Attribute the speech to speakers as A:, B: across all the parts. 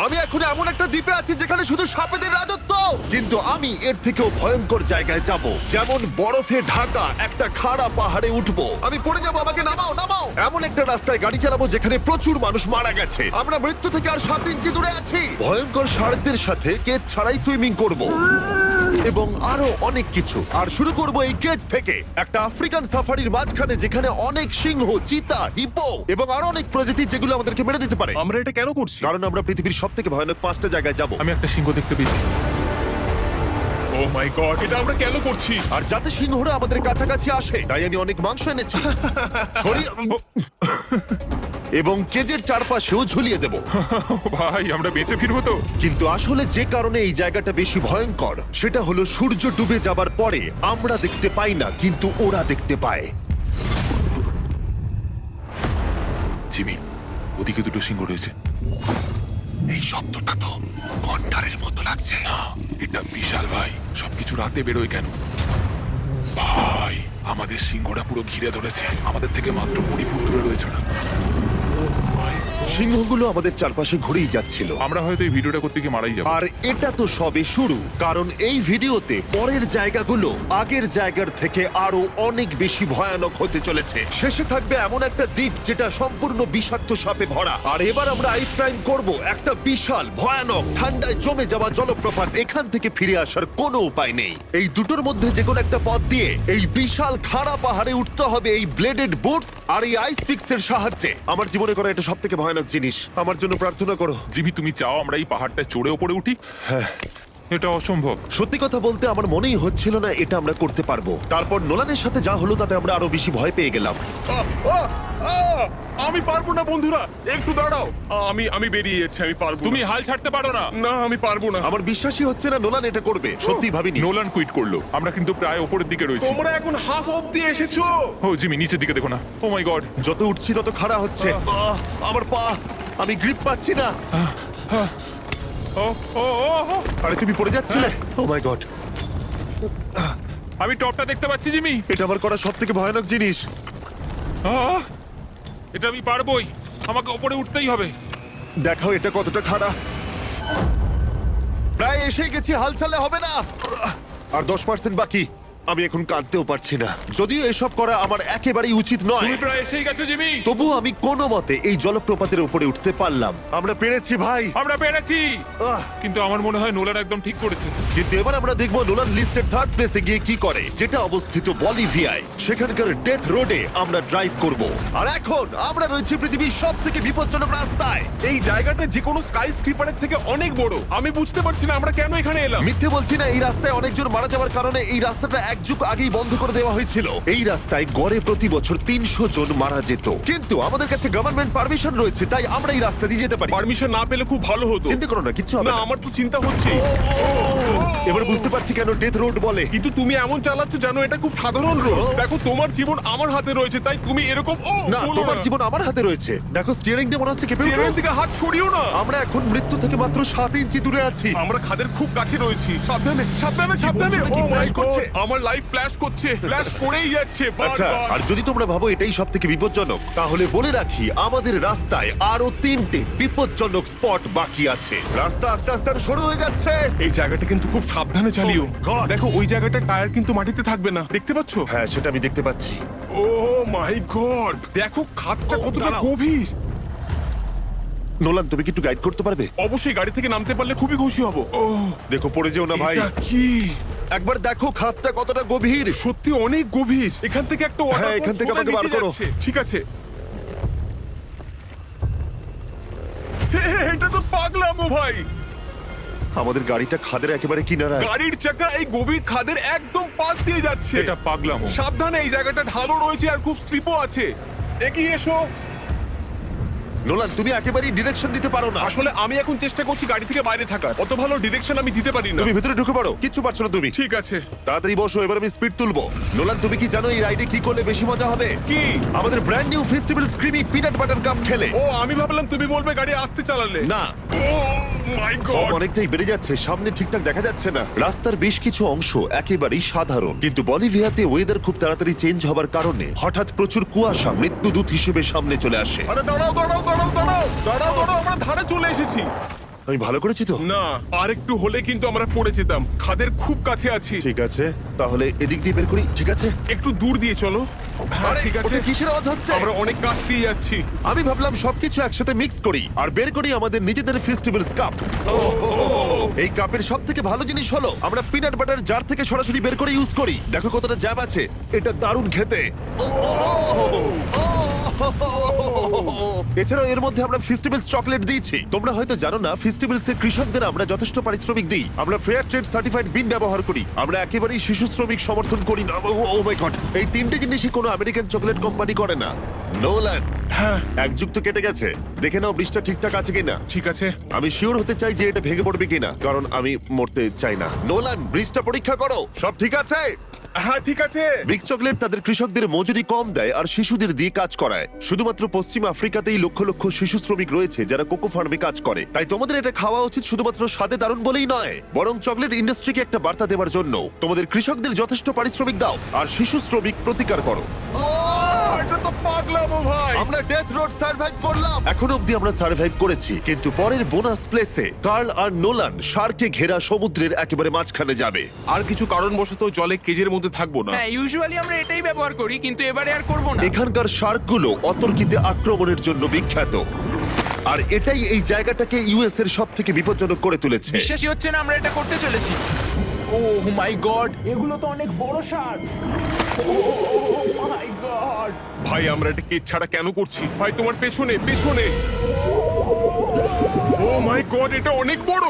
A: আমি এখন এমন একটা দ্বীপে আছি যেখানে শুধু সাপেদের রাজত্ব, কিন্তু আমি এর থেকেও ভয়ঙ্কর জায়গায় যাব, যেমন বরফে ঢাকা একটা খাড়া পাহাড়ে উঠবো। আমি পড়ে যাবো, আমাকে নামাও নামাও। এমন একটা রাস্তায় গাড়ি চালাবো যেখানে প্রচুর মানুষ মারা গেছে। আমরা মৃত্যু থেকে আর 7 ইঞ্চি দূরে আছি। ভয়ঙ্কর শার্কদের সাথে কেজ ছাড়াই সুইমিং করব এবং আরো অনেক কিছু। আর শুরু করব এই কেজ থেকে একটা আফ্রিকান সাফারির মাঝখানে, যেখানে অনেক সিংহ, চিতা, হিপো এবং আরো অনেক প্রজাতি যেগুলো আমাদেরকে মেরে দিতে পারে।
B: আমরা এটা কেন করছি?
A: কারণ আমরা পৃথিবীর সবথেকে ভয়ানক 5টা জায়গায় যাব।
C: আমি একটা সিংহ দেখতে পেয়েছি।
B: ও মাই গড, এটা আমরা কেন করছি?
A: আর যাতে সিংহরা আমাদের কাছাকাছি আসে, তাই আমি অনেক মাংস এনেছি। ছড়িয়ে এবং কেজের চারপাশেও ঝুলিয়ে দেব।
C: ভাই আমরা বেঁচে ফিরবো তো?
A: কিন্তু আসলে যে কারণে এই জায়গাটা বেশি ভয়ঙ্কর সেটা হলো সূর্য ডুবে যাবার পরে আমরা দেখতে পাই না, কিন্তু ওরা দেখতে পায়।
C: জিমি, ওদিকে দুটো সিংহ রয়েছে।
A: এই শব্দটা তো কন্ডারের মতো লাগছে।
C: এটা বিশাল ভাই। সবকিছু রাতে বেরোয় কেন? ভাই আমাদের সিংহটা পুরো ঘিরে ধরেছে। আমাদের থেকে মাত্র 20 ফুট দূরে রয়েছে না।
A: সিংহগুলো আমাদের চারপাশে ঘুরেই যাচ্ছিল।
C: আমরা হয়তো এই ভিডিওটা করতে গিয়ে মারাই যাবো।
A: আর এটা তো সবে শুরু, কারণ এই ভিডিওতে পরের জায়গাগুলো আগের জায়গার থেকে আরো অনেক বেশি ভয়ানক হতে চলেছে। শেষে থাকবে এমন একটা দ্বীপ যেটা সম্পূর্ণ বিষাক্ত সাপে ভরা। আর এবার আমরা আইস ক্লাইম্ব করব একটা বিশাল ভয়ানক ঠান্ডায় জমে যাওয়া জলপ্রপাত। এখান থেকে ফিরে আসার কোনো উপায় নেই। এই দুটোর মধ্যে যে কোনো একটা পথ দিয়ে এই বিশাল খাড়া পাহাড়ে উঠতে হবে এই ব্লেডেড বুটস আর এই আইস পিক্সের সাহায্যে। আমার জীবনে করা এটা সব থেকে ভয়ানক জিনিস। আমার জন্য প্রার্থনা করো।
C: জিমি, তুমি চাও আমরা এই পাহাড়টা চড়ে ওপরে উঠি?
A: হ্যাঁ,
C: এটা অসম্ভব।
A: সত্যি কথা বলতে আমার মনেই হচ্ছিল না এটা আমরা করতে পারবো। তারপর নোলানের সাথে যা হলো তাতে আমরা আরো বেশি ভয় পেয়ে গেলাম।
B: আমি পারবো না বন্ধুরা, একটু দাঁড়াও। আমি বেরিয়ে যাচ্ছি, আমি পারবো না।
C: তুমি হাল ছাড়তে পারো না।
B: না, আমি পারবো না।
A: আমার বিশ্বাসই হচ্ছে না নোলান এটা করবে। সত্যি ভাবিনি।
C: নোলান কুইট করলো। আমরা কিন্তু প্রায় ওপরের দিকে রয়েছি।
B: তোমরা এখন হাফ অব্দি এসেছো।
C: ও জিমি, নিচের দিকে দেখো না। ও মাই গড।
A: যত উঠছি তত খাড়া হচ্ছে। আমার পা, আমি গ্রিপ পাচ্ছি না।
C: ও ও ও ও।
A: আরে তুমি পড়ে যাচ্ছিলে। ও মাই গড,
C: আমি টপটা দেখতে পাচ্ছি জিমি।
A: এটা আমার করা সব থেকে ভয়ানক জিনিস।
C: আহ! এটা আমি পারবোই। আমাকে ওপরে উঠতেই হবে।
A: দেখাও এটা কতটা খাড়া। প্রায় এসে গেছি, হাল ছাড়লে হবে না। আর 10% বাকি। আমি এখন কাঁদতেও পারছি না, যদিও এসব করা আমার একেবারেই উচিত নয়।
C: তুমি প্রায় এসেই গেছো জিমি।
A: তবুও আমি কোনো মতে এই জলপ্রপাতের উপরে উঠতে পারলাম। আমরা পেরেছি ভাই।
C: আমরা পেরেছি।
A: আহ,
C: কিন্তু আমার মনে হয় নোলান একদম ঠিক করেছে।
A: কিন্তু এবার আমরা দেখবো নোলান লিস্টের 3rd প্লেসে গিয়ে কি করে, যেটা অবস্থিত বলিভিয়ায়। সেখানকার ডেথ রোডে আমরা ড্রাইভ করব। আর এখন আমরা রয়েছি পৃথিবীর সব থেকে বিপজ্জনক রাস্তায়।
B: এই জায়গাটা যে কোনো স্কাই স্ক্রিপারের থেকে অনেক বড়। আমি বুঝতে পারছি না আমরা কেন এখানে এলাম।
A: মিথ্যে বলছি না, এই রাস্তায় অনেকজন মারা যাওয়ার কারণে এই রাস্তাটা 1 যুগ আগেই বন্ধ করে দেওয়া হয়েছিল। এই রাস্তায় গড়ে প্রতি বছর 300 জন মারা যেত, কিন্তু আমাদের কাছে গভর্নমেন্ট পারমিশন রয়েছে, তাই আমরা এই রাস্তা দিয়ে যেতে পারি।
B: পারমিশন না পেলে খুব ভালো হতো।
A: চিন্তা করো না, কিচ্ছু হবে
B: না,
A: না।
B: আমার তো চিন্তা হচ্ছে।
A: এবার বুঝতে পারছি কেন ডেথ রোড বলে।
B: কিন্তু তুমি এমন চালাচ্ছ জানো এটা খুব সাধারণ রোড। দেখো তোমার জীবন আমার হাতে রয়েছে, তাই তুমি এরকম
A: না, তোমার জীবন আমার হাতে রয়েছে। দেখো স্টিয়ারিংটা মনে হচ্ছে কেঁপে উঠলো।
B: চেয়ারের দিকে হাত ছড়িও না।
A: আমরা এখন মৃত্যু থেকে মাত্র 7 ইঞ্চি দূরে আছি।
B: আমরা খাদের খুব কাছে রয়েছি। সাবধানে সাবধানে সাবধানে।
A: বলছো নাকি?
B: ও মাই
A: ফ্ল্যাশ করছে?
B: গড, আমার লাইফ ফ্ল্যাশ করছে, ফ্ল্যাশ করেই যাচ্ছে
A: আচ্ছা,
B: বারবার।
A: আর যদি তোমরা ভাবো এটাই সব থেকে বিপজ্জনক, তাহলে বলে রাখি আমাদের রাস্তায় আরো 3টে বিপজ্জনক স্পট বাকি আছে। রাস্তা আস্তে আস্তে আরো সরু হয়ে যাচ্ছে।
B: এই জায়গাটা কিন্তু খুব সাবধানে চালিও।
A: Oh my God!
B: দেখো ওই জায়গাটার টায়ার কিন্তু মাটিতে থাকবে না, দেখতে পাচ্ছো?
A: হ্যাঁ, সেটা আমি দেখতে পাচ্ছি।
B: ও মাই গড, দেখো খাদটা
A: Oh,
B: কতটা
A: দাঁড়াও।
B: গভীর।
A: নোলান, তুমি কি একটু গাইড করতে পারবে?
B: অবশ্যই, গাড়ি থেকে নামতে পারলে খুবই খুশি হব। ও
A: দেখো পড়ে যেও না ভাই।
B: এটা কি?
A: একবার দেখো খাতটা কতটা গভীর।
B: সত্যি অনেক গভীর। এখান থেকে একটা waterfall
A: হ্যাঁ, এখান থেকে
B: সোজা
A: আমাকে বার
B: নিচে
A: করো।
B: যাচ্ছে। ঠিক আছে। এটা তো পাগলামো ভাই।
A: আমাদের গাড়িটা খাদের একেবারে কিনারায়।
B: গাড়ির চাকা এই গভীর খাদের একদম পাশ দিয়ে যাচ্ছে।
C: এটা পাগলামো।
B: সাবধানে, এই জায়গাটা ঢালও রয়েছে আর খুব স্লিপও আছে। এগিয়ে এসো।
A: নোলান, তুমি একেবারেই ডিরেকশন দিতে পারো না।
B: আসলে আমি এখন চেষ্টা করছি গাড়ি থেকে বাইরে থাকার। অত ভালো ডিরেকশন আমি দিতে পারি না।
A: তুমি ভিতরে ঢুকে পড়ো, কিচ্ছু পারছো না তুমি।
B: ঠিক আছে।
A: তাড়াতাড়ি বসো, এবার আমি স্পিড তুলবো। নোলান, তুমি কি জানো এই রাইডে কি করলে বেশি মজা হবে?
B: কি?
A: আমাদের brand new festival creamy peanut butter cup খেলে।
B: ও, আমি ভাবলাম তুমি বলবে গাড়ি আসতে চালালে।
A: না,
B: ও মাই
A: ফগ
B: গড।
A: অনেকটাই বেড়ে যাচ্ছে, সামনে ঠিকঠাক দেখা যাচ্ছে না। রাস্তার বেশ কিছু অংশ একেবারেই সাধারণ, কিন্তু বলিভিয়াতে ওয়েদার খুব তাড়াতাড়ি চেঞ্জ হবার কারণে হঠাৎ প্রচুর কুয়াশা মৃত্যুদূত হিসেবে সামনে চলে আসে।
B: আরে দাঁড়াও দাঁড়াও দাঁড়াও দাঁড়াও দাঁড়াও দাঁড়াও, আমরা ধারে চলে এসেছি।
A: আমি ভালো করেছি তো?
B: না, আর একটু হলে কিন্তু আমরা পড়ে যেতাম। খাদের খুব কাছে আছি।
A: ঠিক আছে, তাহলে এদিক দিয়ে বের করি। ঠিক আছে।
B: একটু দূর দিয়ে চলো। হ্যাঁ,
A: আরে,
B: ঠিক আছে।
A: ওটা কিসের আওয়াজ হচ্ছে?
B: আমরা অনেক কাছ দিয়ে যাচ্ছি।
A: আমি ভাবলাম সবকিছু একসাথে মিক্স করি আর বের করি আমাদের নিজেদের ফেস্টিভ্যালস কাপ। এই কাপের সব থেকে ভালো জিনিস হলো আমরা পিনাট বাটার জার থেকে সরাসরি বের করে ইউজ করি। দেখো কতটা জ্যাব আছে, এটা দারুণ খেতে। এছাড়াও এর মধ্যে আমরা ফেস্টিভ্যালস চকলেট দিয়েছি। তোমরা হয়তো জানো না, ফেস্টিভ্যালস এর কৃষকদের আমরা যথেষ্ট পারিশ্রমিক দিই। আমরা ফেয়ার ট্রেড সার্টিফাইড বিন ব্যবহার করি। আমরা একেবারেই শিশু শ্রমিক সমর্থন করি না। ও মাই গড, এই তিনটে জিনিসই কোনো আমেরিকান চকলেট কোম্পানি করে না। নোলান,
B: হ্যাঁ,
A: এক যুগ তো কেটে গেছে, দেখে নাও ব্রিজটা ঠিকঠাক আছে কিনা।
B: ঠিক আছে।
A: আমি শিওর হতে চাই যে এটা ভেঙে পড়বে কিনা, কারণ আমি মরতে চাই না। নোলান, ব্রিজটা পরীক্ষা করো, সব ঠিক আছে?
B: হ্যাঁ, ঠিক আছে।
A: বিগ চকলেট তাদের কৃষকদের মজুরি কম দেয় আর শিশুদের দিয়ে কাজ করায়। শুধুমাত্র পশ্চিম আফ্রিকাতেই লক্ষ লক্ষ শিশু শ্রমিক রয়েছে যারা কোকো ফার্মে কাজ করে। তাই তোমাদের এটা খাওয়া উচিত শুধুমাত্র স্বাদে দারুণ বলেই নয়, বরং চকলেট ইন্ডাস্ট্রিকে একটা বার্তা দেওয়ার জন্য। তোমাদের কৃষকদের যথেষ্ট পারিশ্রমিক দাও আর শিশু শ্রমিক প্রতিকার করো।
B: এটা তো পাগলামো ভাই।
A: আমরা ডেথ রোড সার্ভাইভ করলাম। এখন অবধি আমরা সার্ভাইভ করেছি, কিন্তু পরের বোনাস প্লেসে কার্ল আর নোলান শার্কে ঘেরা সমুদ্রের একেবারে মাঝখানে যাবে।
B: আর কিছু কারণবশত জলে কেজের মধ্যে থাকবো না।
D: হ্যাঁ, ইউজুয়ালি আমরা এটাই ব্যবহার করি, কিন্তু এবারে আর করব না।
A: এখানকার শার্কগুলো অতর্কিতে আক্রমণের জন্য বিখ্যাত, আর এটাই এই জায়গাটাকে ইউএস এর সব থেকে বিপজ্জনক করে তুলেছে।
D: বিশ্বাসই হচ্ছে না আমরা এটা করতে চলেছি। ও মাই গড, এগুলো তো অনেক বড় শার্ক। ও মাই গড।
B: ভাই, আমরা এটা কেজ ছাড়া কেন করছি? ভাই, তোমার পেছনে পেছনে। ও মাই গড, এটা অনেক বড়।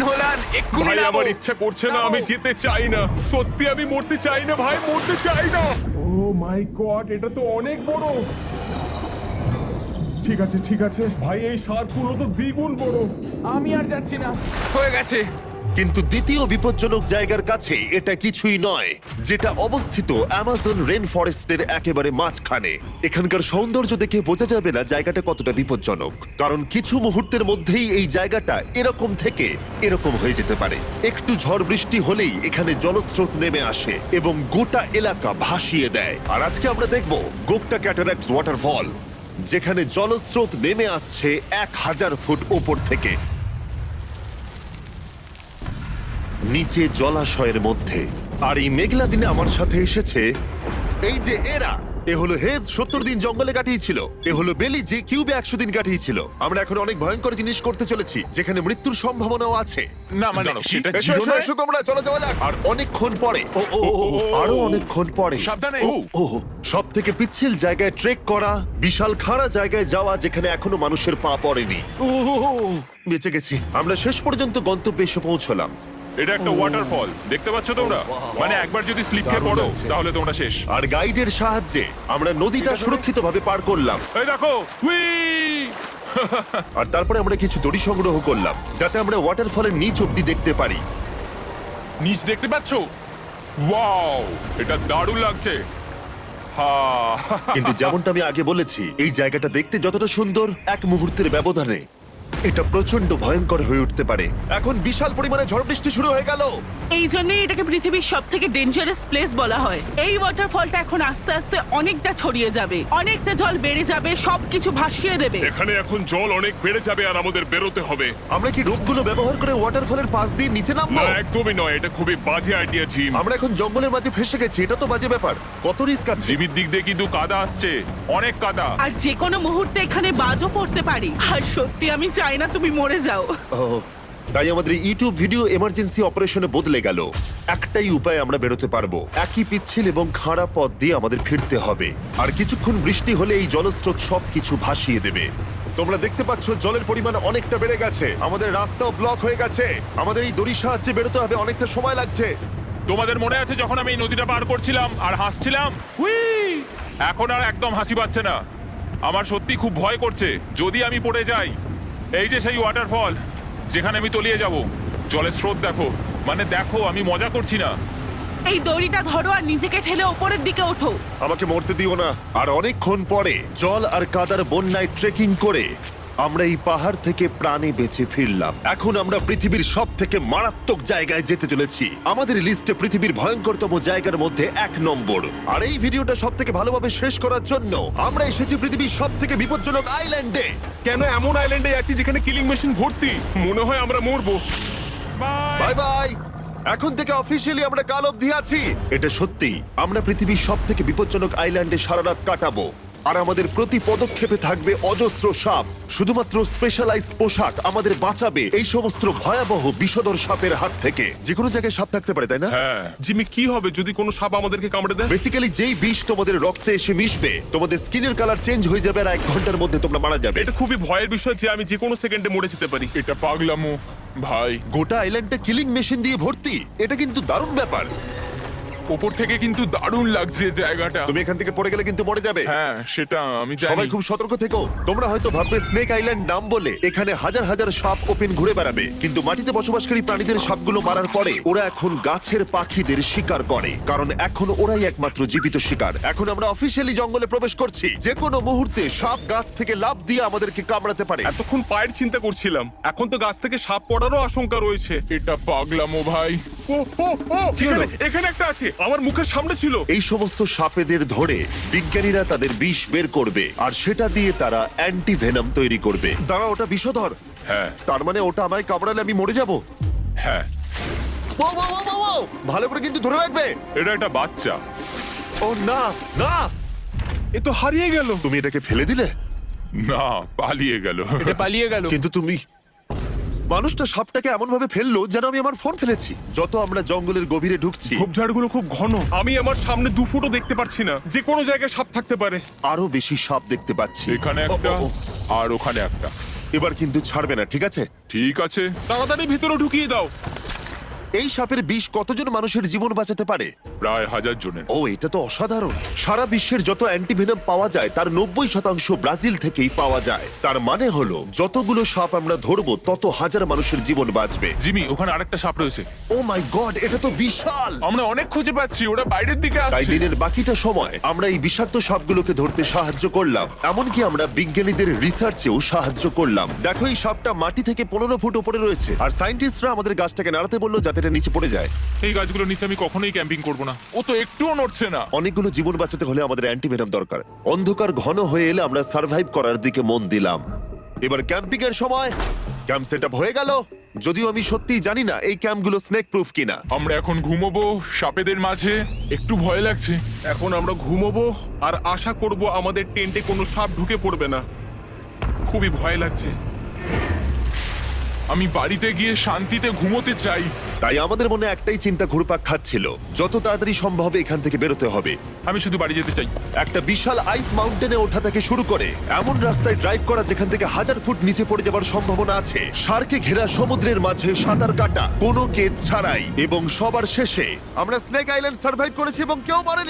D: নোলান, এক্ষুনি
B: ভাই,
D: নামো।
B: আমার ইচ্ছা করছে না, আমি যেতে চাই না। সত্যি আমি মরতে চাই না ভাই, মরতে চাই না। ও মাই গড, এটা তো অনেক বড়। ঠিক আছে, ঠিক আছে ভাই, এই শার্কগুলো তো দ্বিগুণ বড়।
D: আমি আর যাচ্ছি না, হয়ে গেছে।
A: কিন্তু দ্বিতীয় বিপজ্জনক জায়গার কাছে এটা কিছুই নয়, যেটা অবস্থিত অ্যামাজন রেন ফরেস্টের একেবারে মাঝখানে। এখানকার সৌন্দর্য দেখে বোঝা যাবে না জায়গাটা কতটা বিপজ্জনক, কারণ কিছু মুহূর্তের মধ্যেই এই জায়গাটা এরকম থেকে এরকম হয়ে যেতে পারে। একটু ঝড় বৃষ্টি হলেই এখানে জলস্রোত নেমে আসে এবং গোটা এলাকা ভাসিয়ে দেয়। আর আজকে আমরা দেখব গোকটা ক্যাটারাক্ট ওয়াটারফল, যেখানে জলস্রোত নেমে আসছে 1000 ফুট ওপর থেকে নিচে জলাশয়ের মধ্যে। আর এই মেঘলা দিনে আমার সাথে এসেছে এই যে এরা। এ হলো হেজ, 70 দিন জঙ্গলে কাটিয়েছিল। এ হলো বেলি, যে কিউবে 100 দিন কাটিয়েছিল। আমরা এখন অনেক ভয়ঙ্কর জিনিস করতে চলেছি, যেখানে মৃত্যুর সম্ভাবনাও আছে।
D: না মানে
B: সেটা
A: এসো
B: ছিল
A: এসো
B: না।
A: এসো তোমরা, চলো যাওয়া যাক। আর অনেকক্ষণ পরে আরো অনেকক্ষণ পরে
D: সাবধানে।
A: সব থেকে পিচ্ছিল জায়গায় ট্রেক করা, বিশাল খাড়া জায়গায় যাওয়া যেখানে এখনো মানুষের পা পড়েনি। বেঁচে গেছি। আমরা শেষ পর্যন্ত গন্তব্যে এসে পৌঁছলাম।
E: এটা একটা ওয়াটারফল, দেখতে পাচ্ছ তোমরা? মানে একবার যদি স্লিপ খেয়ে
A: দারুণ
E: পড়ো
A: লাগছে।
E: তাহলে তোমরা শেষ।
A: আর গাইডের সাহায্যে আমরা নদীটা সুরক্ষিতভাবে পার করলাম।
E: এই দেখো, উই!
A: আর তারপরে আমরা কিছু দড়ি সংগ্রহ করলাম, যাতে আমরা ওয়াটারফলের নিচ অব্দি দেখতে পারি।
E: নিচ দেখতে পাচ্ছ? ওয়াও, এটা দারুণ লাগছে। হা!
A: কিন্তু যেমনটা আমি আগে বলেছি, এই জায়গাটা দেখতে যতটা সুন্দর, এক মুহূর্তের ব্যবধানে এটা প্রচন্ড ভয়ঙ্কর হয়ে উঠতে পারে। এখন বিশাল পরিমাণে ঝড় বৃষ্টি শুরু হয়ে গেল।
F: এই জন্যই এটাকে পৃথিবীর সব থেকে ডেঞ্জারাস প্লেস বলা হয়। এই ওয়াটারফলটা এখন আস্তে আস্তে অনেকটা ছড়িয়ে যাবে, অনেকটা জল বেড়ে যাবে, সবকিছু ভাসিয়ে দেবে।
B: এখানে এখন জল অনেক বেড়ে যাবে আর আমাদের বেরোতে হবে।
A: আমরা কি রোপগুলো ব্যবহার করে ওয়াটারফলের পাশ দিয়ে নিচে নামবো?
B: না, একদমই নয়, এটা খুবই বাজে আইডিয়া জিম।
A: আমরা এখন জঙ্গলের মাঝে ফেসে গেছি, এটা তো বাজে ব্যাপার। কত রিস্ক আছে।
E: জিবির দিক দিয়ে কিন্তু কাদা আসছে, অনেক কাদা।
F: আর যে কোনো মুহূর্তে এখানে বাজও পড়তে পারি। আর সত্যি আমি চাই না তুমি মরে যাও।
A: তাই আমাদের ইউটিউব ভিডিও এমার্জেন্সি অপারেশনে বদলে গেল। একটাই উপায় আমরা বেরোতে পারবো, একই পিচ্ছিল এবং খাড়া পথ দিয়ে আমাদের ফিরতে হবে। আর কিছুক্ষণ বৃষ্টি হলে এই জলস্রোত সবকিছু ভাসিয়ে দেবে। তোমরা দেখতে পাচ্ছ জলের পরিমাণ অনেকটা বেড়ে গেছে, আমাদের রাস্তাও ব্লক হয়ে গেছে। আমাদের এই দড়ির সাহায্যে বেরোতে হবে, অনেকটা সময় লাগছে।
E: তোমাদের মনে আছে যখন আমি এই নদীটা পার করছিলাম আর হাসছিলাম? উই! এখন আর একদম হাসি পাচ্ছে না। আমার সত্যি খুব ভয় করছে যদি আমি পড়ে যাই। এই যে সেই ওয়াটারফল, যেখানে আমি তলিয়ে যাব। জলের স্রোত দেখো, মানে দেখো, আমি মজা করছি না।
F: এই দড়িটা ধরো আর নিজেকে ঠেলে ওপরের দিকে ওঠো।
A: আমাকে মরতে দিও না। আর অনেকক্ষণ পরে জল আর কাদার বন্যায় ট্রেকিং করে আমরা এই পাহাড় থেকে প্রাণে বেঁচে ফিরলাম। এখন আমরা পৃথিবীর সব থেকে মারাত্মক জায়গায় যেতে চলেছি। আমাদের লিস্টে পৃথিবীর ভয়ঙ্করতম জায়গার মধ্যে 1 নম্বর। আর এই ভিডিওটা সব থেকে ভালোভাবে শেষ করার জন্য আমরা এসেছি পৃথিবীর সব থেকে বিপজ্জনক আইল্যান্ডে।
B: কেন এমন আইল্যান্ডে আছি যেখানে কিলিং মেশিন ভর্তি? মনে হয় আমরা মরবো।
E: বাই।
A: Bye bye. এখন থেকে অফিসিয়ালি আমরা কাল অবধি আছি। এটা সত্যি, আমরা পৃথিবীর সব থেকে বিপজ্জনক আইল্যান্ডে সারা রাত কাটাবো। আর আমাদের প্রতি পদক্ষেপে থাকবে অজস্র সাপ। শুধুমাত্র স্পেশালাইজড পোশাক আমাদের বাঁচাবে এই সমস্ত ভয়াবহ বিষধর সাপের হাত থেকে। যে কোনো জায়গায় সাপ থাকতে পারে, তাই না?
E: হ্যাঁ,
B: জিমি, কি হবে যদি কোনো সাপ আমাদেরকে কামড়ে দেয়?
A: বেসিক্যালি যেই বিষ তোমাদের রক্তে এসে মিশবে, তোমাদের স্কিনের কালার চেঞ্জ হয়ে যাবে আর 1 ঘন্টার মধ্যে তোমরা মারা যাবে।
B: এটা খুবই ভয়ের বিষয় যে আমি যে কোনো সেকেন্ডে মরে যেতে পারি।
E: এটা পাগলামো ভাই।
A: গোটা আইল্যান্ডটা কিলিং মেশিন দিয়ে ভর্তি। এটা কিন্তু দারুণ ব্যাপার।
E: ওপর থেকে কিন্তু দারুণ লাগছে জায়গাটা।
A: তুমি এখান থেকে পড়ে গেলে কিন্তু মরে যাবে।
E: হ্যাঁ, সেটা আমি জানি।
A: সবাই খুব সতর্ক থেকো। তোমরা হয়তো ভাববে স্নেক আইল্যান্ড নাম বলে এখানে হাজার হাজার সাপ ওপেন ঘুরে বেড়াবে, কিন্তু মাটিতে বসবাসকারী প্রাণীদের সাপগুলো মারার পরে ওরা এখন গাছের পাখিদের শিকার করে, কারণ এখন ওরাই একমাত্র জীবিত শিকার। এখন আমরা অফিসিয়ালি জঙ্গলে প্রবেশ করছি। যে কোনো মুহূর্তে সাপ গাছ থেকে লাফ দিয়ে আমাদেরকে কামড়াতে পারে।
B: এতক্ষণ পায়ের চিন্তা করছিলাম, এখন তো গাছ থেকে সাপ পড়ারও আশঙ্কা রয়েছে।
E: এটা পাগলামো ভাই।
B: ও ও ও, এখানে একটা আছে, আমার মুখের সামনে ছিল।
A: এই সমস্ত সাপেদের ধরে বিজ্ঞানীরা তাদের বিষ বের করবে, আর সেটা দিয়ে তারা অ্যান্টিভেনাম তৈরি করবে। দাঁড়া, ওটা বিষধর।
E: হ্যাঁ
A: তার মানে ওটা আমায় কামড়ালে আমি মরে যাব?
E: হ্যাঁ,
A: ও, ও, ও, ও, ও! ভালো করে কিন্তু ধরে রাখবে।
E: এটা একটা বাচ্চা।
A: ও না না,
B: এ তো হারিয়ে গেল।
A: তুমি এটাকে ফেলে দিলে।
E: না, পালিয়ে গেল।
D: এটা পালিয়ে গেল।
A: কিন্তু তুমি, মানুষটা সাপটাকে এমন ভাবে ফেললো যেন আমি আমার ফোন ফেলেছি। যত আমরা জঙ্গলের গভীরে ঢুকছি,
B: ঝোপঝাড়গুলো খুব ঘন, আমি আমার সামনে 2 ফুটও দেখতে পারছি না। যে কোনো জায়গায় সাপ থাকতে পারে।
A: আরো বেশি সাপ দেখতে পাচ্ছি।
E: এখানে
A: ও,
E: একটা
A: ও, ও,
E: আর ওখানে একটা।
A: এবার কিন্তু ছাড়বে না, ঠিক আছে?
E: ঠিক আছে।
B: তাড়াতাড়ি ভিতরে ঢুকিয়ে দাও।
A: এই সাপের বিষ কতজন মানুষের জীবন বাঁচাতে পারে?
E: প্রায় 1000 জনের।
A: ও, এটা তো অসাধারণ। সারা বিশ্বের যত অ্যান্টিভেনম পাওয়া যায় তার 90% ব্রাজিল থেকেই পাওয়া যায়। তার মানে হলো যতগুলো সাপ আমরা ধরবো তত হাজার মানুষের জীবন বাঁচবে।
E: জিমি, ওখানে আরেকটা সাপ রয়েছে।
A: ও মাই গড, এটা তো বিশাল।
E: আমরা অনেক খুঁজে পাচ্ছি, ওরা বাইরের দিকে
A: তাই
E: আসছে।
A: দিনের বাকিটা সময় আমরা এই বিষাক্ত সাপগুলোকে ধরতে সাহায্য করলাম। এমনকি আমরা বিজ্ঞানীদের রিসার্চেও সাহায্য করলাম। দেখো, এই সাপটা মাটি থেকে 15 ফুট উপরে রয়েছে, আর সায়েন্টিস্টরা আমাদের গাছটাকে নাড়াতে বললো যাতে এটা নিচে পড়ে যায়।
E: এই গাছগুলোর নিচে আমি কখনোই ক্যাম্পিং করব না। ও তো একটুও নড়ছে না।
A: অনেকগুলো জীবন বাঁচাতে হলে আমাদের অ্যান্টিভেনম দরকার। অন্ধকার ঘন হয়ে এলে আমরা সার্ভাইভ করার দিকে মন দিলাম। এবার ক্যাম্পিং এর সময়। ক্যাম্প সেট আপ হয়ে গেল, যদিও আমি সত্যিই জানি না এই ক্যাম্পগুলো স্নেক প্রুফ কিনা।
E: আমরা এখন ঘুমোবো সাপেদের মাঝে। একটু ভয় লাগছে।
B: এখন আমরা ঘুমোবো আর আশা করব আমাদের টেন্টে কোনো সাপ ঢুকে পড়বে না। খুবই ভয় লাগছে।
E: আমি বাড়িতে গিয়ে শান্তিতে ঘুমোতে চাই।
A: তাই আমাদের মনে একটাই চিন্তা ঘুরপাক খাচ্ছিল, যত তাড়াতাড়ি সম্ভব এখান থেকে বেরোতে হবে।
E: আমি শুধু বাড়ি যেতে চাই।
A: একটা বিশাল আইস মাউন্টেনে ওঠা থেকে শুরু করে এমন রাস্তায় ড্রাইভ করা যেখান থেকে 1000 ফুট নিচে পড়ে যাবার সম্ভাবনা আছে, শার্কে ঘেরা সমুদ্রের মাঝে সাঁতার কাটা কোনো কেদ ছাড়াই, এবং সবার শেষে আমরা স্নেক আইল্যান্ড সার্ভাইভ করেছি এবং কেউ মরেনি।